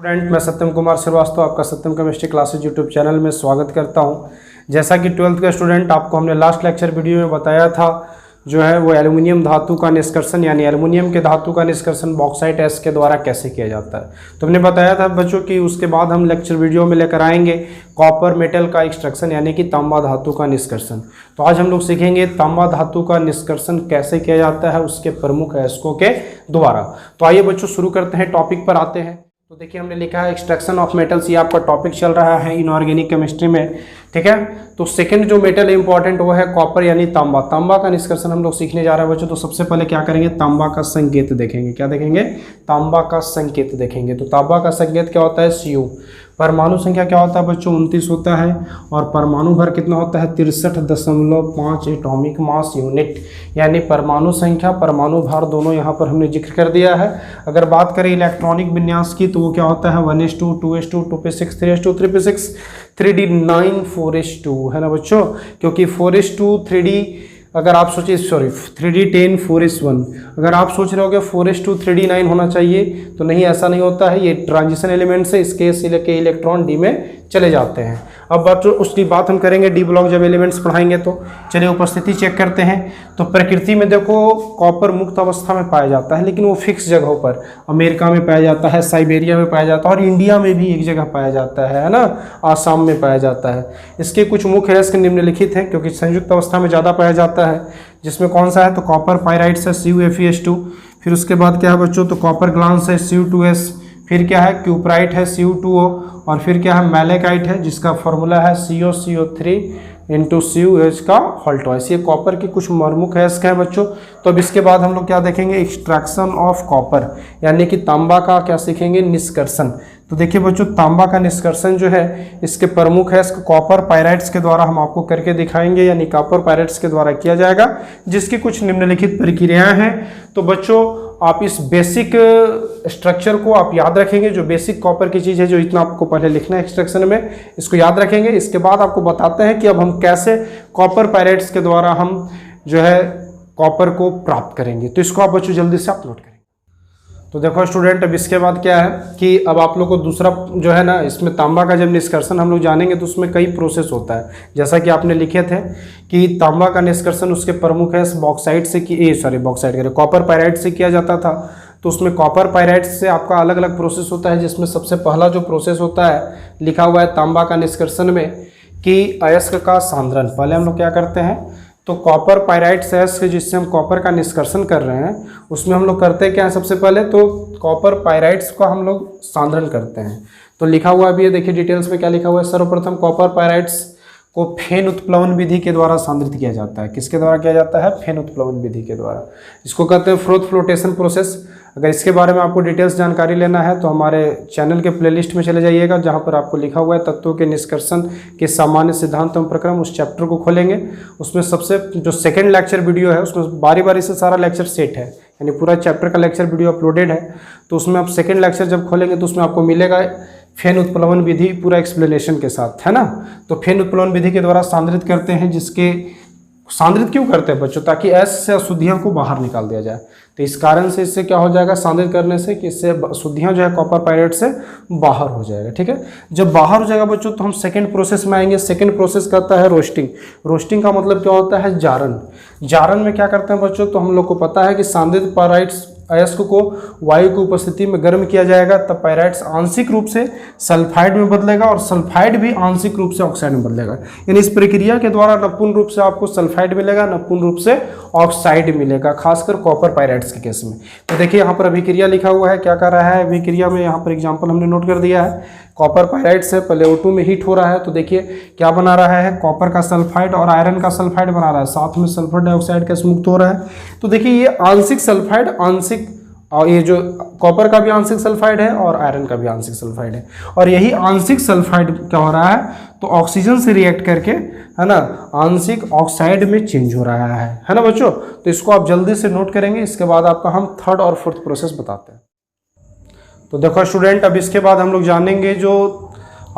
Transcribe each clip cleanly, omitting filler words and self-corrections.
Student, मैं सत्यम कुमार श्रीवास्तव आपका सत्यम chemistry classes YouTube channel में स्वागत करता हूं। जैसा कि 12th का स्टूडेंट आपको हमने लास्ट लेक्चर वीडियो में बताया था, जो है वो एल्युमिनियम धातु का निष्कर्षण यानी एल्युमिनियम के धातु का निष्कर्षण बॉक्साइट एस के द्वारा कैसे किया जाता है। तो हमने बताया था बच्चों कि उसके बाद हम लेक्चर वीडियो में लेकर आएंगे कॉपर मेटल का एक्सट्रैक्शन यानी कि तांबा धातु का निष्कर्षण। तो आज हम लोग सीखेंगे तांबा धातु का निष्कर्षण कैसे किया जाता है उसके प्रमुख अयस्कों के द्वारा। तो आइए बच्चों शुरू करते हैं, टॉपिक पर आते हैं। तो देखिए हमने लिखा है एक्सट्रैक्शन ऑफ मेटल्स, ये आपका टॉपिक चल रहा है इनऑर्गेनिक केमिस्ट्री में, ठीक है। तो सेकंड जो मेटल है इंपॉर्टेंट वो है कॉपर यानी तांबा। तांबा का निष्कर्षण हम लोग सीखने जा रहे हैं बच्चों। तो सबसे पहले क्या करेंगे, तांबा का संकेत देखेंगे। क्या देखेंगे? तांबा का संकेत देखेंगे। तो तांबा का संकेत क्या होता है? Cu। परमाणु संख्या क्या होता है बच्चों? 29 होता है। और परमाणु भर कितना होता है? 63.5 एटॉमिक मास यूनिट, यानी परमाणु संख्या परमाणु भार दोनों यहाँ पर हमने जिक्र कर दिया है। अगर बात करें इलेक्ट्रॉनिक विन्यास की तो वो क्या होता है? 1s2 2s2 2p6 3s2 3p6 3d9 4s2, है ना बच्चों। क्योंकि 4s2 3d अगर आप सोचिए 3d10 4s1, अगर आप सोच रहे हो कि 4s2 3d9 होना चाहिए तो नहीं, ऐसा नहीं होता है। ये ट्रांजिशन एलिमेंट से इसके इलेक्ट्रॉन डी में चले जाते हैं। अब बच्चों उसकी बात हम करेंगे डी ब्लॉक जब एलिमेंट्स पढ़ाएंगे। तो चलिए उपस्थिति चेक करते हैं। तो प्रकृति में देखो कॉपर मुक्त अवस्था में पाया जाता है, लेकिन वो फिक्स जगहों पर अमेरिका में पाया जाता है, साइबेरिया में पाया जाता है और इंडिया में भी एक जगह पाया जाता है ना, आसाम में पाया जाता है। इसके कुछ मुख्य अयस्क निम्नलिखित हैं क्योंकि संयुक्त अवस्था में ज़्यादा पाया जाता है, जिसमें कौन सा है? तो कॉपर पायराइट्स है CuFeS2। फिर उसके बाद क्या है बच्चों? तो कॉपर ग्लांस है Cu2S। फिर क्या है? क्यूपराइट है Cu2O। और फिर क्या है? मैलेकाइट है जिसका फॉर्मूला है CuCO3 इंटू CuH का होल ट्वाइस। ये कॉपर के कुछ प्रमुख अयस्क हैं बच्चों। तो अब इसके बाद हम लोग क्या देखेंगे? एक्सट्रैक्शन ऑफ कॉपर यानी कि तांबा का क्या सीखेंगे? निष्कर्षण। तो देखिए बच्चों तांबा का निष्कर्षण जो है इसके प्रमुख अयस्क कॉपर पायराइट्स के द्वारा हम आपको करके दिखाएंगे, यानी कॉपर पायराइट्स के द्वारा किया जाएगा, जिसकी कुछ निम्नलिखित प्रक्रियाएं हैं। तो बच्चों आप इस बेसिक स्ट्रक्चर को आप याद रखेंगे, जो बेसिक कॉपर की चीज़ है, जो इतना आपको पहले लिखना है एक्सट्रैक्शन में, इसको याद रखेंगे। इसके बाद आपको बताते हैं कि अब हम कैसे कॉपर पायराइट्स के द्वारा हम जो है कॉपर को प्राप्त करेंगे। तो इसको आप बच्चों जल्दी से आप नोट करेंगे। तो देखो स्टूडेंट, अब इसके बाद क्या है कि अब आप लोग को दूसरा जो है ना, इसमें तांबा का जब निष्कर्षण हम लोग जानेंगे तो उसमें कई प्रोसेस होता है। जैसा कि आपने लिखे थे कि तांबा का निष्कर्षण उसके प्रमुख है बॉक्साइट से कॉपर पायराइट से किया जाता था। तो उसमें कॉपर पायराइट से आपका अलग अलग प्रोसेस होता है, जिसमें सबसे पहला जो प्रोसेस होता है लिखा हुआ है तांबा का निष्कर्षण में कि अयस्क का सांद्रण। पहले हम लोग क्या करते हैं? तो कॉपर पायराइट अयस्क जिससे हम कॉपर का निष्कर्षण कर रहे हैं उसमें हम लोग करते हैं क्या है? सबसे पहले तो कॉपर पायराइट्स का हम लोग सांद्रण करते हैं। तो लिखा हुआ भी है, देखिए डिटेल्स में क्या लिखा हुआ है। सर्वप्रथम कॉपर पायराइट्स को फेन उत्प्लवन विधि के द्वारा सांद्रित किया जाता है। किसके द्वारा किया जाता है? फेन उत्प्लवन विधि के द्वारा। इसको कहते हैं फ्रोथ फ्लोटेशन प्रोसेस। अगर इसके बारे में आपको डिटेल्स जानकारी लेना है तो हमारे चैनल के प्लेलिस्ट में चले जाइएगा, जहां पर आपको लिखा हुआ है तत्वों के निष्कर्षण के सामान्य सिद्धांत एवं प्रक्रम। उस चैप्टर को खोलेंगे, उसमें सबसे जो सेकंड लेक्चर वीडियो है उसमें बारी बारी से सारा लेक्चर सेट है, यानी पूरा चैप्टर का लेक्चर वीडियो अपलोडेड है। तो उसमें आप सेकेंड लेक्चर जब खोलेंगे तो उसमें आपको मिलेगा फेन उत्प्लवन विधि पूरा एक्सप्लेनेशन के साथ, है ना। तो फेन उत्प्लवन विधि के द्वारा सांद्रित करते हैं, जिसके सांद्रित क्यों करते हैं बच्चों? ताकि एस से अशुद्धियों को बाहर निकाल दिया जाए। तो इस कारण से इससे क्या हो जाएगा सांद्रित करने से कि इससे अशुद्धियाँ जो है कॉपर पायराइट से बाहर हो जाएगा, ठीक है। जब बाहर हो जाएगा बच्चों तो हम सेकंड प्रोसेस में आएंगे। सेकंड प्रोसेस करता है रोस्टिंग। रोस्टिंग का मतलब क्या होता है? जारन। जारन में क्या करते हैं बच्चों? तो हम लोग को पता है कि सांद्रित पायराइट्स अयस्क को वायु की उपस्थिति में गर्म किया जाएगा, तब पायराइट्स आंशिक रूप से सल्फाइड में बदलेगा और सल्फाइड भी आंशिक रूप से ऑक्साइड में बदलेगा। यानी इस प्रक्रिया के द्वारा न पूर्ण रूप से आपको सल्फाइड मिलेगा न पूर्ण रूप से ऑक्साइड मिलेगा, खासकर कॉपर पायराइट्स के केस में। तो देखिए यहाँ पर अभिक्रिया लिखा हुआ है, क्या कर रहा है अभिक्रिया में? यहाँ पर एग्जाम्पल हमने नोट कर दिया है। कॉपर पायराइट से पहले O2 में हीट हो रहा है, तो देखिए क्या बना रहा है? कॉपर का सल्फाइड और आयरन का सल्फाइड बना रहा है, साथ में सल्फर डाइऑक्साइड गैस मुक्त हो रहा है। तो देखिए ये आंशिक सल्फाइड आंशिक, और ये जो कॉपर का भी आंशिक सल्फाइड है और आयरन का भी आंशिक सल्फाइड है। और यही आंशिक सल्फाइड क्या हो रहा है? तो ऑक्सीजन से रिएक्ट करके, है ना, आंशिक ऑक्साइड में चेंज हो रहा है ना बच्चों। तो इसको आप जल्दी से नोट करेंगे। इसके बाद आपका हम थर्ड और फोर्थ प्रोसेस बताते हैं। तो देखो स्टूडेंट, अब इसके बाद हम लोग जानेंगे जो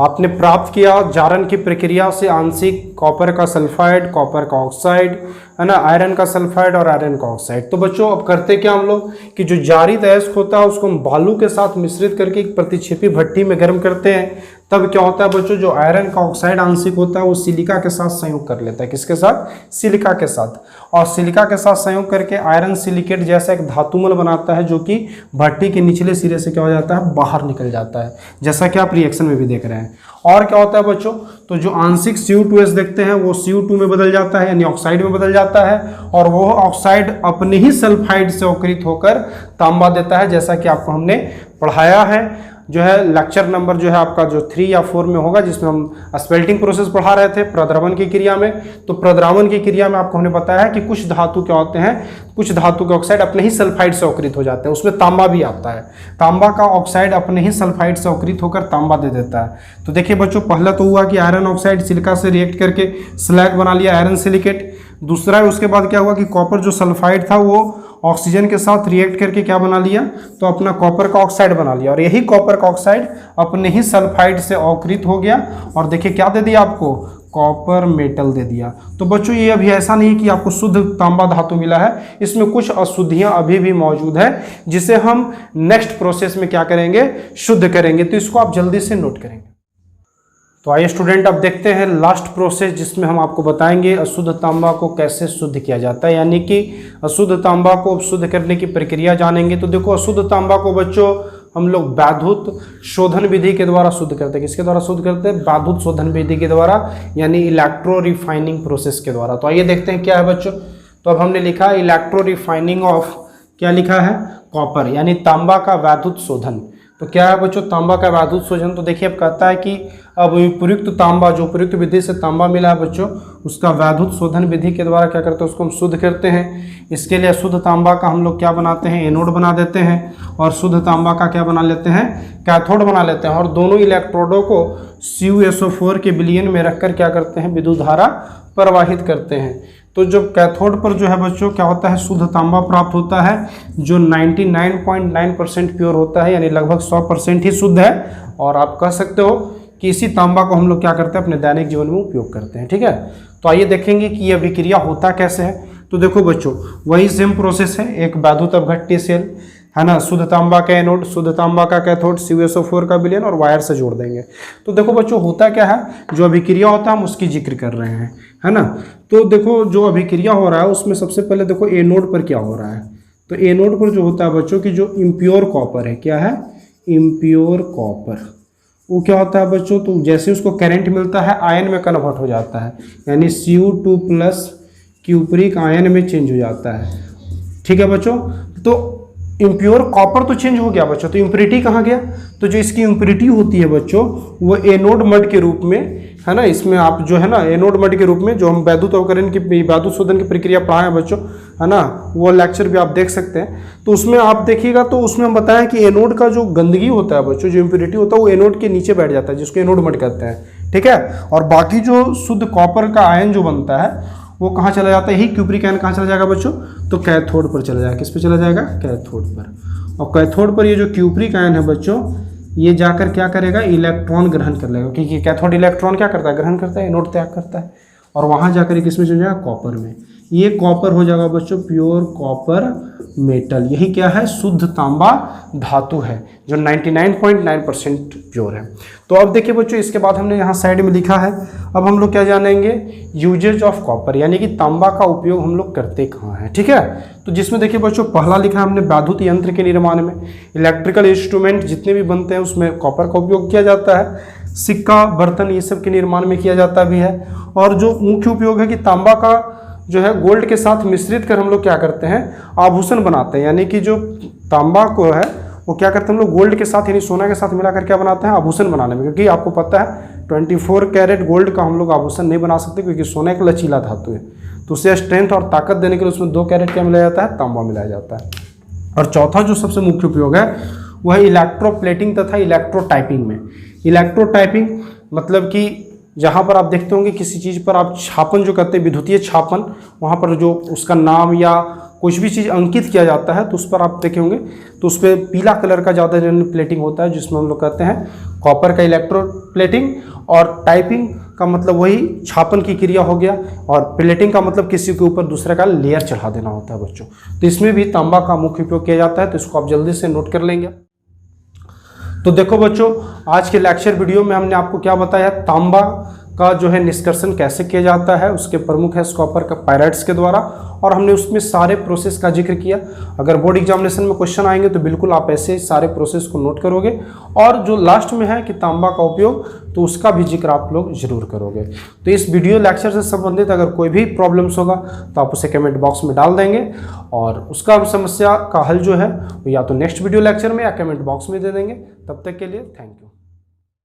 आपने प्राप्त किया जारन की प्रक्रिया से आंशिक कॉपर का सल्फाइड, कॉपर का ऑक्साइड, है ना, आयरन का सल्फाइड और आयरन का ऑक्साइड। तो बच्चों अब करते क्या हम लोग कि जो जारिद अयस्क होता है उसको हम बालू के साथ मिश्रित करके एक प्रतिच्छेपी भट्टी में गर्म करते हैं। तब क्या होता है बच्चों, जो आयरन का ऑक्साइड आंशिक होता है वो सिलिका के साथ संयोग कर लेता है। किसके साथ? सिलिका के साथ। और सिलिका के साथ संयोग करके आयरन सिलिकेट जैसा एक धातुमल बनाता है, जो कि भट्टी के निचले सिरे से क्या हो जाता है, बाहर निकल जाता है, जैसा कि आप रिएक्शन में भी देख रहे हैं। और क्या होता है बच्चों, तो जो आंशिक CO2S देखते हैं वो CO2 में बदल जाता है, यानी ऑक्साइड में बदल जाता है, और वो ऑक्साइड अपने ही सल्फाइड से अवकृत होकर तांबा देता है, जैसा कि आपको हमने पढ़ाया है। जो है लेक्चर नंबर जो है आपका जो 3 या 4 में होगा, जिसमें हम स्पेल्टिंग प्रोसेस पढ़ा रहे थे प्रद्रवण की क्रिया में। तो प्रद्रवण की क्रिया में आपको हमने बताया है कि कुछ धातु क्या होते हैं, कुछ धातु के ऑक्साइड अपने ही सल्फाइड से अवकृत हो जाते हैं, उसमें तांबा भी आता है। तांबा का ऑक्साइड अपने ही सल्फाइड से अवकृत होकर तांबा दे देता है। तो देखिए बच्चों, पहला तो हुआ कि आयरन ऑक्साइड सिलिका से रिएक्ट करके स्लैग बना लिया, आयरन सिलिकेट। दूसरा है उसके बाद क्या हुआ कि कॉपर जो सल्फाइड था वो ऑक्सीजन के साथ रिएक्ट करके क्या बना लिया, तो अपना कॉपर का ऑक्साइड बना लिया, और यही कॉपर का ऑक्साइड अपने ही सल्फाइड से अवकृत हो गया, और देखिए क्या दे दिया आपको, कॉपर मेटल दे दिया। तो बच्चों ये अभी ऐसा नहीं कि आपको शुद्ध तांबा धातु मिला है, इसमें कुछ अशुद्धियां अभी भी मौजूद है, जिसे हम नेक्स्ट प्रोसेस में क्या करेंगे, शुद्ध करेंगे। तो इसको आप जल्दी से नोट करेंगे। तो आइए स्टूडेंट, अब देखते हैं लास्ट प्रोसेस, जिसमें हम आपको बताएंगे अशुद्ध तांबा को कैसे शुद्ध किया जाता है, यानी कि अशुद्ध तांबा को शुद्ध करने की प्रक्रिया जानेंगे। तो देखो, अशुद्ध तांबा को बच्चों हम लोग वैद्युत शोधन विधि के द्वारा शुद्ध करते हैं। किसके द्वारा शुद्ध करते हैं? वैद्युत शोधन विधि के द्वारा, यानी इलेक्ट्रो रिफाइनिंग प्रोसेस के द्वारा। तो आइए देखते हैं क्या है बच्चों। तो अब हमने लिखा इलेक्ट्रो रिफाइनिंग ऑफ, क्या लिखा है, कॉपर, यानी तांबा का वैद्युत शोधन। तो क्या है बच्चों, तांबा का वैद्युत शोधन। तो देखिए अब कहता है कि अब प्रयुक्त तांबा, जो प्रयुक्त विधि से तांबा मिला है बच्चों, उसका वैद्युत शोधन विधि के द्वारा क्या करते हैं, उसको हम शुद्ध करते हैं। इसके लिए शुद्ध तांबा का हम लोग क्या बनाते हैं, एनोड बना देते हैं, और शुद्ध तांबा का क्या बना लेते हैं, कैथोड बना लेते हैं, और दोनों इलेक्ट्रोडों को CuSO4 के विलयन में रखकर क्या करते हैं, विद्युत धारा प्रवाहित करते हैं। तो जो कैथोड पर जो है बच्चों क्या होता है, शुद्ध तांबा प्राप्त होता है, जो 99.9% प्योर होता है, यानी लगभग 100% ही शुद्ध है। और आप कह सकते हो कि इसी तांबा को हम लोग क्या करते हैं, अपने दैनिक जीवन में उपयोग करते हैं। ठीक है, तो आइए देखेंगे कि यह विक्रिया होता कैसे है। तो देखो बच्चों, वही सेम प्रोसेस है, एक वैद्युत अपघट्य सेल है ना, शुद्ध तांबा का एनोड, शुद्ध तांबा का कैथोड, CuSO4 का विलयन, और वायर से जोड़ देंगे। तो देखो बच्चों, होता क्या है, जो अभिक्रिया होता है हम उसकी जिक्र कर रहे हैं, है ना। तो देखो, जो अभिक्रिया हो रहा है उसमें सबसे पहले देखो एनोड पर क्या हो रहा है। तो एनोड पर जो होता है बच्चों की जो इम्प्योर कॉपर है, क्या है, इम्प्योर कॉपर, वो क्या होता है बच्चों, तो जैसे उसको करंट मिलता है आयन में कन्वर्ट हो जाता है, यानी Cu2+ क्यूपरिक आयन में चेंज हो जाता है। ठीक है बच्चों, तो इम्प्योर कॉपर तो चेंज हो गया बच्चों, तो इम्प्योरिटी कहाँ गया, तो जो इसकी इम्प्योरिटी होती है बच्चों, वो एनोड मड के रूप में, है ना, इसमें आप जो है ना एनोड मड के रूप में, जो हम वैद्युत अवकरण की वैद्युत शोधन की प्रक्रिया पढ़ाए हैं बच्चों, है ना, वो लेक्चर भी आप देख सकते हैं। तो उसमें आप देखिएगा, तो उसमें हम बताया कि एनोड का जो गंदगी होता है बच्चों, जो इम्प्योरिटी होता है, वो एनोड के नीचे बैठ जाता है, जिसको एनोड मड कहते हैं। ठीक है, और बाकी जो शुद्ध कॉपर का आयन जो बनता है वो कहाँ चला जाता है, ही क्यूपरिक आयन कहाँ चला जाएगा बच्चों, तो कैथोड पर चला जाएगा। किस पे चला जाएगा, कैथोड पर। और कैथोड पर ये जो क्यूपरिक आयन है बच्चों, ये जाकर क्या करेगा, इलेक्ट्रॉन ग्रहण कर लेगा, क्योंकि कैथोड इलेक्ट्रॉन क्या करता है, ग्रहण करता है, एनोड त्याग करता है, और वहाँ जाकर किस में चल जाएगा, कॉपर में। ये कॉपर हो जाएगा बच्चों प्योर कॉपर मेटल। यही क्या है, शुद्ध तांबा धातु है, जो 99.9% प्योर है। तो अब देखिए बच्चों, इसके बाद हमने यहाँ साइड में लिखा है, अब हम लोग क्या जानेंगे, यूजेज ऑफ कॉपर, यानी कि तांबा का उपयोग हम लोग करते कहाँ हैं। ठीक है, तो जिसमें देखिए बच्चों, पहला लिखा है हमने वैद्युत यंत्र के निर्माण में, इलेक्ट्रिकल इंस्ट्रूमेंट जितने भी बनते हैं उसमें कॉपर का उपयोग किया जाता है। सिक्का, बर्तन, ये सब के निर्माण में किया जाता भी है। और जो मुख्य उपयोग है कि तांबा का जो है गोल्ड के साथ मिश्रित कर हम लोग क्या करते हैं, आभूषण बनाते हैं, यानी कि जो तांबा को है वो क्या करते हैं हम लोग गोल्ड के साथ, यानी सोना के साथ मिलाकर क्या बनाते हैं, आभूषण बनाने में। क्योंकि आपको पता है 24 कैरेट गोल्ड का हम लोग आभूषण नहीं बना सकते, क्योंकि सोना एक लचीला धातु है, तो उसे स्ट्रेंथ और ताकत देने के लिए उसमें 2 कैरेट क्या मिलाया जाता है, तांबा मिलाया जाता है। और चौथा जो सबसे मुख्य उपयोग है वह है इलेक्ट्रोप्लेटिंग तथा इलेक्ट्रोटाइपिंग में। इलेक्ट्रोटाइपिंग मतलब कि जहाँ पर आप देखते होंगे किसी चीज़ पर आप छापन जो करते हैं, विद्युतीय छापन, वहाँ पर जो उसका नाम या कुछ भी चीज़ अंकित किया जाता है, तो उस पर आप देखे होंगे, तो उस पर पीला कलर का ज़्यादा प्लेटिंग होता है, जिसमें हम लोग कहते हैं कॉपर का इलेक्ट्रोप्लेटिंग। और टाइपिंग का मतलब वही छापन की क्रिया हो गया, और प्लेटिंग का मतलब किसी के ऊपर दूसरे का लेयर चढ़ा देना होता है बच्चों। तो इसमें भी तांबा का मुख्य उपयोग किया जाता है, तो इसको आप जल्दी से नोट कर लेंगे। तो देखो बच्चों, आज के लेक्चर वीडियो में हमने आपको क्या बताया, तांबा का जो है निष्कर्षण कैसे किया जाता है, उसके प्रमुख है स्कॉपर का पायराइट्स के द्वारा, और हमने उसमें सारे प्रोसेस का जिक्र किया। अगर बोर्ड एग्जामिनेशन में क्वेश्चन आएंगे तो बिल्कुल आप ऐसे सारे प्रोसेस को नोट करोगे, और जो लास्ट में है कि तांबा का उपयोग, तो उसका भी जिक्र आप लोग जरूर करोगे। तो इस वीडियो लेक्चर से संबंधित अगर कोई भी प्रॉब्लम्स होगा तो आप उसे कमेंट बॉक्स में डाल देंगे, और उसका समस्या का हल जो है वो या तो नेक्स्ट वीडियो लेक्चर में या कमेंट बॉक्स में दे देंगे। तब तक के लिए थैंक यू।